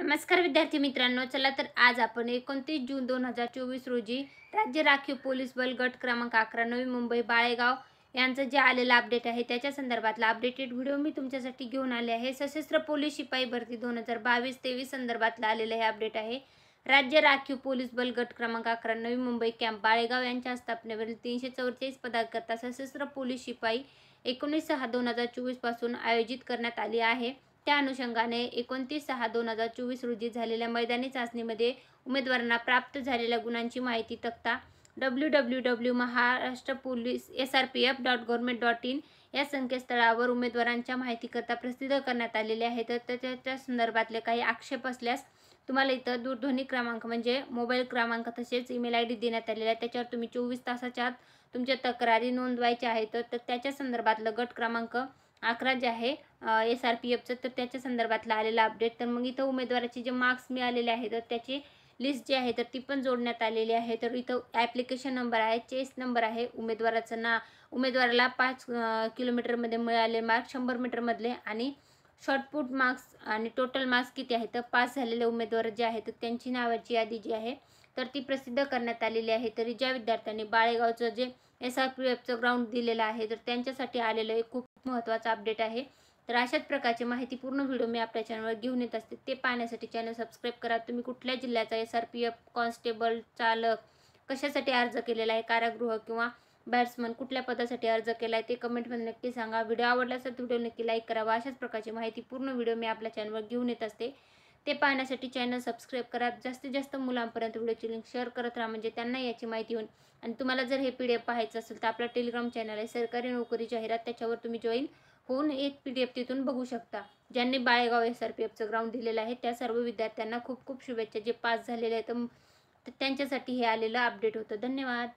नमस्कार विद्यार्थी मित्रांनो, चला तर आज आपण 29 जून 2024 रोजी राज्य राखीव पोलीस बल गट क्रमांक 11 नवी मुंबई बाळेगाव यांचं जे आलेलं अपडेट आहे त्याच्या संदर्भातला अपडेटेड व्हिडिओ मी तुमच्यासाठी घेऊन आले आहे। सशस्त्र पोलीस शिपाई भरती 2022-23 संदर्भातला आलेलं हे अपडेट आहे। राज्य राखीव पोलीस बल गट क्रमांक 11 नवी मुंबई कॅम्प बाळेगाव यांच्या स्थापनेवरील 344 पदाकरता सशस्त्र पोलीस शिपाई 19/6/2024 पासून आयोजित करण्यात आली आहे। त्या अनुषंगाने 29/6/2024 रोजी झालेल्या मैदानी चाचणीमध्ये उमेदवारांना प्राप्त झालेल्या गुणांची माहिती तक्ता www.महाराष्ट्रपोलीस.srpf.gov.in या संकेतस्थळावर उमेदवारांच्या माहितीकरता प्रसिद्ध करण्यात आलेले आहे। तर त्याच्या संदर्भातले काही आक्षेप असल्यास तुम्हाला इथं दूरध्वनी क्रमांक म्हणजे मोबाईल क्रमांक तसेच ईमेल आयडी देण्यात आलेला आहे। त्याच्यावर तुम्ही 24 तासाच्या आत तुमच्या तक्रारी नोंदवायच्या आहेत। तर त्याच्या संदर्भातलं गट क्रमांक 11 जे आहे SRPFचं, तर त्याच्या संदर्भातला आलेला अपडेट। तर मग इथं उमेदवाराचे जे मार्क्स मिळालेले आहेत तर त्याची लिस्ट जी आहे तर ती पण जोडण्यात आलेली आहे। तर इथं ॲप्लिकेशन नंबर आहे, चेस नंबर आहे, उमेदवाराचं उमेदवाराला 5 किलोमीटरमध्ये मिळाले मार्क्स, 100 मीटरमधले आणि शॉर्टपुट मार्क्स आणि टोटल मार्क्स किती आहे तर पास झालेले उमेदवार जे आहेत तर त्यांची नावाची यादी जी आहे तर ती प्रसिद्ध करण्यात आलेली आहे। तरी ज्या विद्यार्थ्यांनी बाळेगावचं जे SRPFचं ग्राउंड दिलेलं आहे तर त्यांच्यासाठी आलेलं एक खूप महत्त्वाचा अपडेट आहे। तर अशाच प्रकारची माहितीपूर्ण व्हिडिओ मी आपल्या चॅनलवर घेऊन येत असते, ते पाहण्यासाठी चॅनल सबस्क्राईब करा। तुम्ही कुठल्या जिल्ह्याचा SRPF कॉन्स्टेबल चालक कशासाठी अर्ज केलेला आहे, कारागृह किंवा बॅट्समन कुठल्या पदासाठी अर्ज केला आहे ते कमेंटमध्ये नक्की सांगा। व्हिडिओ आवडला असेल तर व्हिडिओ नक्की लाईक करावा। अशाच प्रकारची माहितीपूर्ण व्हिडिओ मी आपल्या चॅनलवर घेऊन येत असते, ते पाहण्यासाठी चॅनल सबस्क्राईब करा। जास्तीत जास्त मुलांपर्यंत व्हिडिओची लिंक शेअर करत राहा म्हणजे त्यांना याची माहिती होईल। आणि तुम्हाला जर हे PDF पाहायचं असेल तर आपला टेलिग्राम चॅनल आहे सरकारी नोकरी जाहिरात, त्याच्यावर तुम्ही जॉईन होऊन एक PDF तिथून बघू शकता। ज्यांनी बाळेगाव SRPFचं ग्राउंड दिलेलं आहे त्या सर्व विद्यार्थ्यांना खूप खूप शुभेच्छा। जे पास झालेले आहेत तर त्यांच्यासाठी हे आलेलं अपडेट होतं। धन्यवाद।